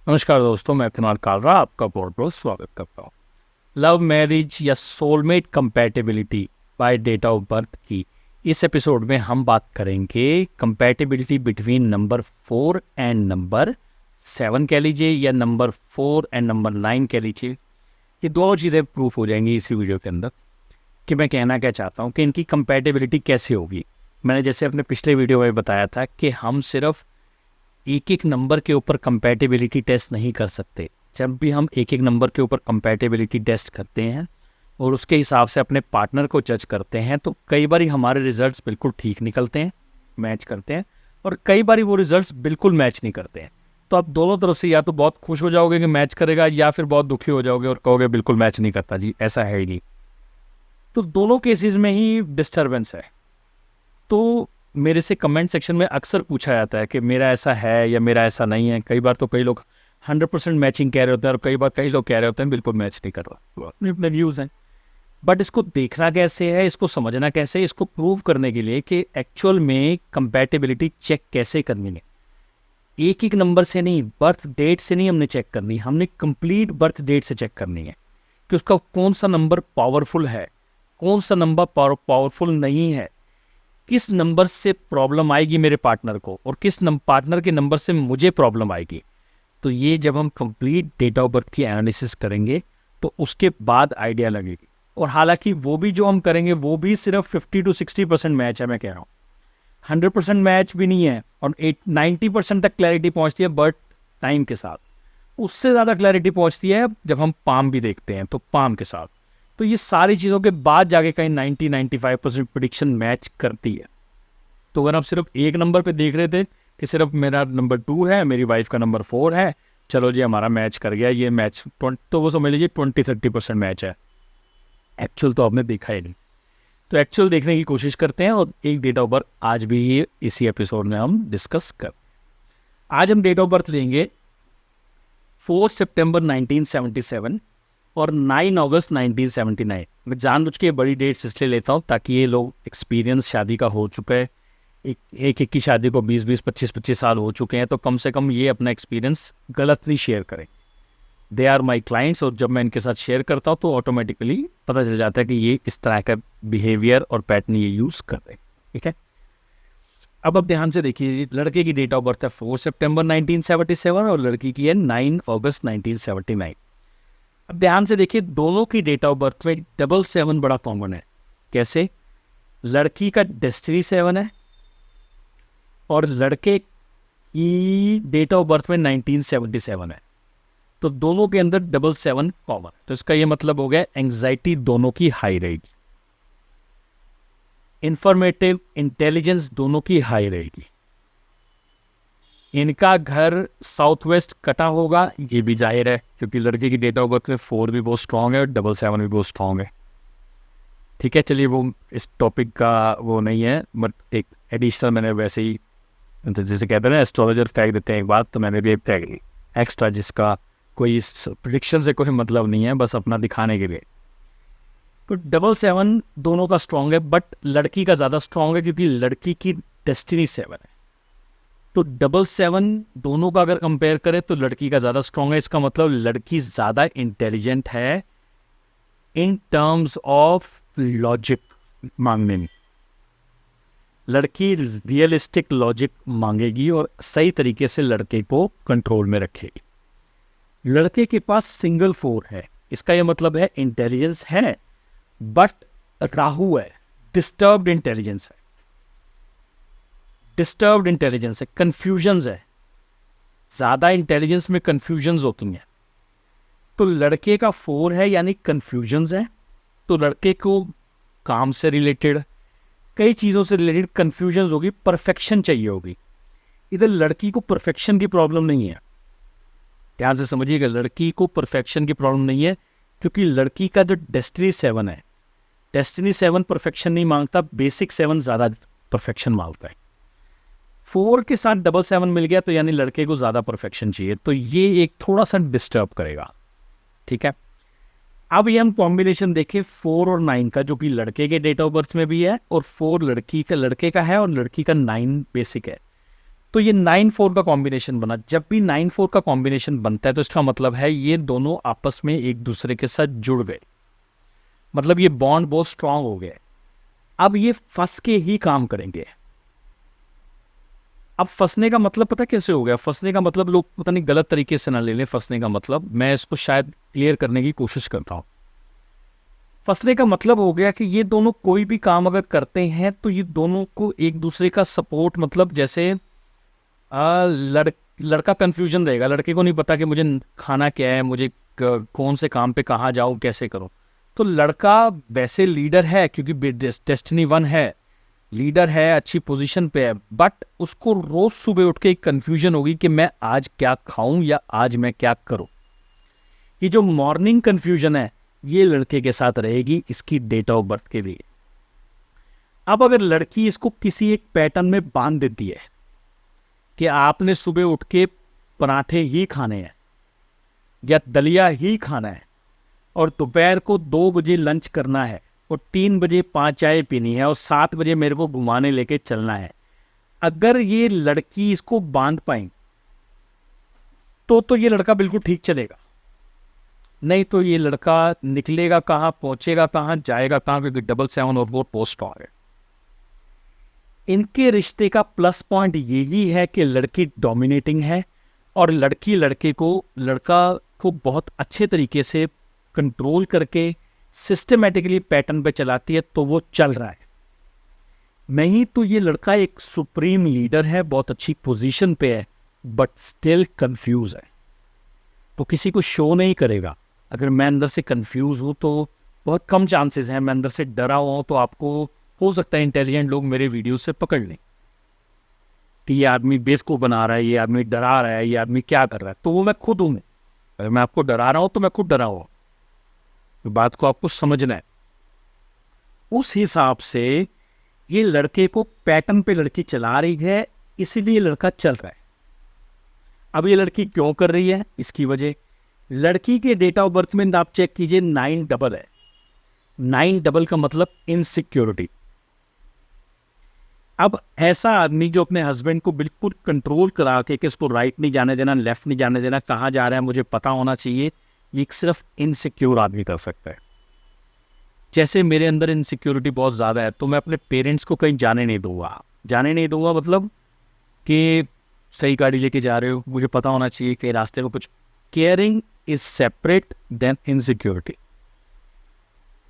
नमस्कार दोस्तों, मैं कुणाल कालरा आपका बहुत बहुत स्वागत करता हूँ। लव मैरिज या soulmate compatibility by date of birth की इस एपिसोड में हम बात करेंगे compatibility between number 4 and number 7 कह लीजिए, या नंबर 4 एंड नंबर 9 कह लीजिए। ये दोनों चीज़ें प्रूफ हो जाएंगी इसी वीडियो के अंदर कि मैं कहना क्या चाहता हूँ कि इनकी कंपैटिबिलिटी कैसे होगी। मैंने जैसे अपने पिछले वीडियो में बताया था कि हम सिर्फ एक एक नंबर के ऊपर कंपैटिबिलिटी टेस्ट नहीं कर सकते। जब भी हम एक एक नंबर के ऊपर कंपैटिबिलिटी टेस्ट करते हैं और उसके हिसाब से अपने पार्टनर को जज करते हैं, तो कई बार हमारे रिजल्ट्स बिल्कुल ठीक निकलते हैं, मैच करते हैं, और कई बार वो रिजल्ट्स बिल्कुल मैच नहीं करते हैं। तो आप दोनों तरफ से या तो बहुत खुश हो जाओगे कि मैच करेगा, या फिर बहुत दुखी हो जाओगे और कहोगे बिल्कुल मैच नहीं करता जी, ऐसा है ही नहीं। तो दोनों केसेस में ही डिस्टर्बेंस है। तो मेरे से कमेंट सेक्शन में अक्सर पूछा जाता है कि मेरा ऐसा है या मेरा ऐसा नहीं है। कई बार तो कई लोग 100% मैचिंग कह रहे होते हैं और कई बार कई लोग कह रहे होते हैं बिल्कुल मैच नहीं कर रहा। अपने अपने व्यूज़ हैं, बट इसको देखना कैसे है, इसको समझना कैसे है, इसको प्रूव करने के लिए कि एक्चुअल में कंपैटिबिलिटी चेक कैसे करनी है। एक एक नंबर से नहीं, बर्थ डेट से नहीं हमने चेक करनी, हमने कंप्लीट बर्थ डेट से चेक करनी है कि उसका कौन सा नंबर पावरफुल है, कौन सा नंबर पावरफुल नहीं है, किस नंबर से प्रॉब्लम आएगी मेरे पार्टनर को और किस पार्टनर के नंबर से मुझे प्रॉब्लम आएगी। तो ये जब हम कंप्लीट डेट ऑफ बर्थ की एनालिसिस करेंगे तो उसके बाद आइडिया लगेगी। और हालांकि वो भी जो हम करेंगे वो भी सिर्फ 50 to 60% मैच है, मैं कह रहा हूँ 100% मैच भी नहीं है, और 90% तक क्लैरिटी पहुंचती है बट टाइम के साथ। उससे ज़्यादा क्लैरिटी पहुंचती है जब हम पाम भी देखते हैं, तो पाम के साथ। तो ये सारी चीज़ों के बाद जाके कहीं 90-95% प्रिडिक्शन मैच करती है। तो अगर आप सिर्फ एक नंबर पे देख रहे थे कि सिर्फ मेरा नंबर 2 है, मेरी वाइफ का नंबर 4 है, चलो जी हमारा मैच कर गया, ये मैच तो वो समझ लीजिए 20-30% मैच है। एक्चुअल तो आपने देखा ही नहीं। तो एक्चुअल देखने की कोशिश करते हैं और एक डेट ऑफ बर्थ आज भी इसी एपिसोड में हम डिस्कस कर। आज हम डेट ऑफ बर्थ लेंगे 4 सितंबर 1977 और 9 अगस्त 1979। मैं जानबूझ के बड़ी डेट्स इसलिए लेता हूँ ताकि ये लोग एक्सपीरियंस शादी का हो चुका है, एक की शादी को 20-20, 25-25 साल हो चुके हैं, तो कम से कम ये अपना एक्सपीरियंस गलत नहीं शेयर करें। दे आर माई क्लाइंट्स, और जब मैं इनके साथ शेयर करता हूँ तो ऑटोमेटिकली पता चल जाता है कि ये इस तरह का बिहेवियर और पैटर्न ये यूज़ कर रहे हैं। ठीक है, अब ध्यान से देखिए, लड़के की डेट ऑफ बर्थ है 4 सितंबर 1977 और लड़की की है 9 अगस्त 1979। अब ध्यान से देखिए, दोनों की डेट ऑफ बर्थ में 77 बड़ा कॉमन है। कैसे? लड़की का डेस्टिनी 7 है और लड़के की डेट ऑफ बर्थ में 1977 है, तो दोनों के अंदर 77 कॉमन। तो इसका ये मतलब हो गया एंग्जाइटी दोनों की हाई रहेगी, इंफॉर्मेटिव इंटेलिजेंस दोनों की हाई रहेगी। इनका घर साउथ वेस्ट कटा होगा, ये भी जाहिर है क्योंकि लड़के की डेट ऑफ बर्थ में 4 भी बहुत स्ट्रांग है और 77 भी बहुत स्ट्रांग है। ठीक है, चलिए वो इस टॉपिक का वो नहीं है, बट एक एडिशनल मैंने वैसे ही, जैसे कहते हैं ना एस्ट्रोलॉजर टैग देते हैं एक बात, तो मैंने भी एक टैग ली एक्स्ट्रा, जिसका कोई प्रिडिक्शन से कोई मतलब नहीं है, बस अपना दिखाने के लिए। तो 77 दोनों का स्ट्रांग है, बट लड़की का ज़्यादा स्ट्रांग है क्योंकि लड़की की डेस्टिनी 7 है। तो 77 दोनों का अगर कंपेयर करें तो लड़की का ज़्यादा स्ट्रांग है। इसका मतलब लड़की ज़्यादा इंटेलिजेंट है इन टर्म्स ऑफ लॉजिक मांगने में। लड़की रियलिस्टिक लॉजिक मांगेगी और सही तरीके से लड़के को कंट्रोल में रखेगी। लड़के के पास सिंगल 4 है, इसका यह मतलब है इंटेलिजेंस है बट राहु है, डिस्टर्ब्ड इंटेलिजेंस है, डिस्टर्ब्ड इंटेलिजेंस है, कंफ्यूजन्स है, ज़्यादा इंटेलिजेंस में कंफ्यूजन्स होती हैं। तो लड़के का 4 है यानी कंफ्यूजन्स है, तो लड़के को काम से रिलेटेड, कई चीज़ों से रिलेटेड कंफ्यूजन्स होगी, परफेक्शन चाहिए होगी। इधर लड़की को परफेक्शन की प्रॉब्लम नहीं है, ध्यान से समझिएगा, लड़की को परफेक्शन की प्रॉब्लम नहीं है क्योंकि लड़की का जो डेस्टिनी 7 है, डेस्टिनी 7 परफेक्शन नहीं मांगता, बेसिक 7 ज़्यादा परफेक्शन मांगता है। 4 के साथ 77 मिल गया तो यानी लड़के को ज़्यादा परफेक्शन चाहिए, तो ये एक थोड़ा सा डिस्टर्ब करेगा। ठीक है, अब ये हम कॉम्बिनेशन देखें 4 और 9 का, जो कि लड़के के डेट ऑफ बर्थ में भी है और 4 लड़के का है और लड़की का 9 बेसिक है। तो ये 9-4 का कॉम्बिनेशन बना। जब भी 9-4 का कॉम्बिनेशन बनता है तो इसका मतलब है ये दोनों आपस में एक दूसरे के साथ जुड़ गए, मतलब ये बॉन्ड बहुत स्ट्रांग हो गया। अब ये फंस के ही काम करेंगे। अब फंसने का मतलब पता कैसे हो गया? फंसने का मतलब लोग पता नहीं गलत तरीके से ना ले लें। फंसने का मतलब मैं इसको शायद क्लियर करने की कोशिश करता हूं। फंसने का मतलब हो गया कि ये दोनों कोई भी काम अगर करते हैं तो ये दोनों को एक दूसरे का सपोर्ट, मतलब जैसे लड़का कंफ्यूजन रहेगा, लड़के को नहीं पता कि मुझे खाना क्या है, मुझे कौन से काम पे कहाँ जाऊँ, कैसे करूँ। तो लड़का वैसे लीडर है क्योंकि डेस्टिनी 1 है, लीडर है, अच्छी पोजीशन पे है, बट उसको रोज सुबह उठ के एक कंफ्यूजन होगी कि मैं आज क्या खाऊं या आज मैं क्या करूं। ये जो मॉर्निंग कंफ्यूजन है ये लड़के के साथ रहेगी इसकी डेट ऑफ बर्थ के लिए। अब अगर लड़की इसको किसी एक पैटर्न में बांध देती है कि आपने सुबह उठ के पराठे ही खाने हैं या दलिया ही खाना है और दोपहर को 2 बजे लंच करना है और 3 बजे 5 चाय पीनी है और 7 बजे मेरे को घुमाने लेके चलना है, अगर ये लड़की इसको बांध पाए तो ये लड़का बिल्कुल ठीक चलेगा। नहीं तो ये लड़का निकलेगा कहाँ, पहुंचेगा कहाँ, जाएगा कहाँ, क्योंकि 7 और 4 पोस्ट आ गए। इनके रिश्ते का प्लस पॉइंट यही है कि लड़की डोमिनेटिंग है और लड़की लड़का को बहुत अच्छे तरीके से कंट्रोल करके सिस्टमेटिकली पैटर्न पे चलाती है, तो वो चल रहा है। नहीं तो ये लड़का एक सुप्रीम लीडर है, बहुत अच्छी पोजीशन पे है, बट स्टिल कंफ्यूज है, तो किसी को शो नहीं करेगा। अगर मैं अंदर से कंफ्यूज हूं तो बहुत कम चांसेस हैं, मैं अंदर से डरा हुआ हूं तो आपको हो सकता है इंटेलिजेंट लोग मेरे वीडियो से पकड़ लें कि ये आदमी बेवकूफ बना रहा है, ये आदमी डरा रहा है, ये आदमी क्या कर रहा है। तो वो मैं खुद हूं। अगर मैं आपको डरा रहा हूं तो मैं खुद डरा हुआ, तो बात को आपको समझना है। उस हिसाब से ये लड़के को पैटर्न पे लड़की चला रही है, इसीलिए लड़का चल रहा है। अब ये लड़की क्यों कर रही है, इसकी वजह, लड़की के डेट ऑफ बर्थ में आप चेक कीजिए 9 डबल है। 9 डबल का मतलब इनसिक्योरिटी। अब ऐसा आदमी जो अपने हस्बैंड को बिल्कुल कंट्रोल करा के कि इसको राइट नहीं जाने देना, लेफ्ट नहीं जाने देना, कहाँ जा रहा है मुझे पता होना चाहिए, ये सिर्फ इनसिक्योर आदमी कर सकता है। जैसे मेरे अंदर इनसिक्योरिटी बहुत ज़्यादा है तो मैं अपने पेरेंट्स को कहीं जाने नहीं दूंगा मतलब कि सही गाड़ी लेके जा रहे हो, मुझे पता होना चाहिए कि रास्ते में कुछ। Caring is separate than insecurity.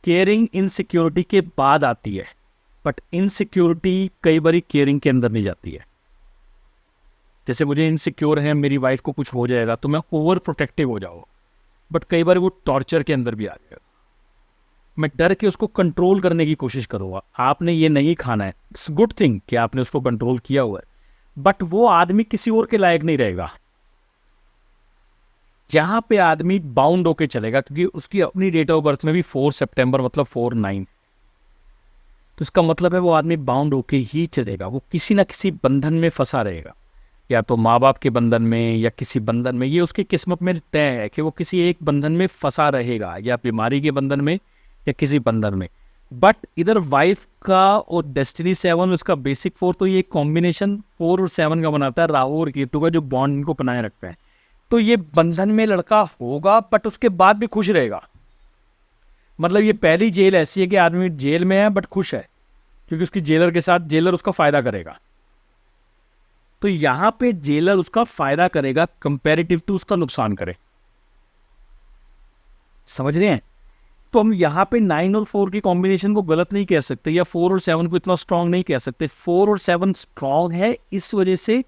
Caring insecurity के बाद आती है, बट इनसिक्योरिटी कई बार केयरिंग के अंदर नहीं जाती है। जैसे मुझे इनसिक्योर है मेरी वाइफ को कुछ हो जाएगा तो मैं ओवर प्रोटेक्टिव हो जाऊँ, बट कई बार वो टॉर्चर के अंदर भी आ जाएगा। मैं डर के उसको कंट्रोल करने की कोशिश करूँगा, आपने ये नहीं खाना है, इट्स गुड थिंग कि आपने उसको कंट्रोल किया हुआ है, बट वो आदमी किसी और के लायक नहीं रहेगा। जहां पे आदमी बाउंड होके चलेगा, क्योंकि उसकी अपनी डेट ऑफ बर्थ में भी 4 सितंबर मतलब 4/9, तो इसका मतलब है वो आदमी बाउंड होके ही चलेगा, वो किसी ना किसी बंधन में फंसा रहेगा, या तो माँ बाप के बंधन में या किसी बंधन में। ये उसकी किस्मत में तय है कि वो किसी एक बंधन में फंसा रहेगा, या बीमारी के बंधन में या किसी बंधन में। बट इधर वाइफ का और डेस्टिनी 7 उसका बेसिक 4, तो ये कॉम्बिनेशन 4 और 7 का बनाता है, राहु और केतु का जो बॉन्ड इनको बनाए रखता है। तो ये बंधन में लड़का होगा बट उसके बाद भी खुश रहेगा। मतलब ये पहली जेल ऐसी है कि आदमी जेल में है बट खुश है, क्योंकि उसकी जेलर के साथ जेलर उसका फायदा करेगा। तो यहां पे जेलर उसका फायदा करेगा कंपैरेटिव टू उसका नुकसान करे। समझ रहे हैं? तो हम यहाँ पे 9 और 4 की कॉम्बिनेशन को गलत नहीं कह सकते, या 4 और 7 को इतना स्ट्रांग नहीं कह सकते। 4 और 7 स्ट्रांग है, इस वजह से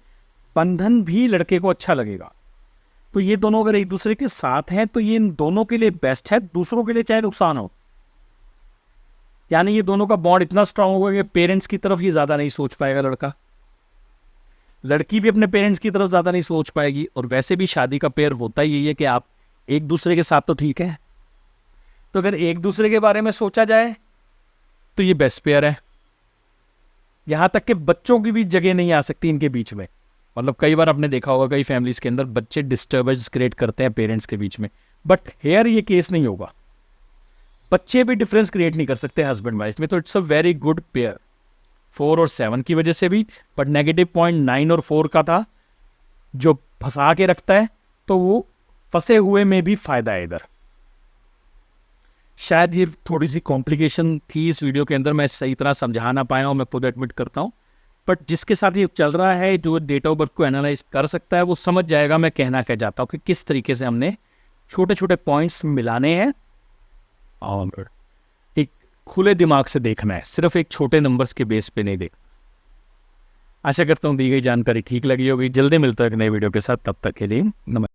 बंधन भी लड़के को अच्छा लगेगा। तो ये दोनों अगर एक दूसरे के साथ हैं तो ये इन दोनों के लिए बेस्ट है, दूसरों के लिए चाहे नुकसान हो। यानी ये दोनों का बॉन्ड इतना स्ट्रांग होगा कि पेरेंट्स की तरफ ये ज्यादा नहीं सोच पाएगा लड़का, लड़की भी अपने पेरेंट्स की तरफ ज्यादा नहीं सोच पाएगी। और वैसे भी शादी का पेयर होता ही यही है कि आप एक दूसरे के साथ तो ठीक है, तो अगर एक दूसरे के बारे में सोचा जाए तो ये बेस्ट पेयर है। यहां तक कि बच्चों की भी जगह नहीं आ सकती इनके बीच में। मतलब कई बार आपने देखा होगा कई फैमिलीज के अंदर बच्चे डिस्टर्बेंस क्रिएट करते हैं पेरेंट्स के बीच में, बट हेयर ये केस नहीं होगा। बच्चे भी डिफरेंस क्रिएट नहीं कर सकते हस्बैंड वाइफ में, तो it's a very good pair. 4 और 7 की वजह से भी, बट नेगेटिव पॉइंट 9 और 4 का था जो फंसा के रखता है, तो वो फंसे हुए में भी फायदा है इधर। शायद ये थोड़ी सी कॉम्प्लिकेशन थी इस वीडियो के अंदर, मैं सही तरह समझा ना पाया हूँ, मैं खुद एडमिट करता हूँ, बट जिसके साथ ये चल रहा है, जो डेट ऑफ बर्थ को एनालाइज कर सकता है, वो समझ जाएगा मैं कहना क्या चाहता हूँ कि किस तरीके से हमने छोटे छोटे पॉइंट्स मिलाने हैं और एक खुले दिमाग से देखना है, सिर्फ एक छोटे नंबर्स के बेस पे नहीं देखना। आशा करता हूँ दी गई जानकारी ठीक लगी होगी। जल्दी मिलता है एक नए वीडियो के साथ, तब तक के लिए नमस्कार।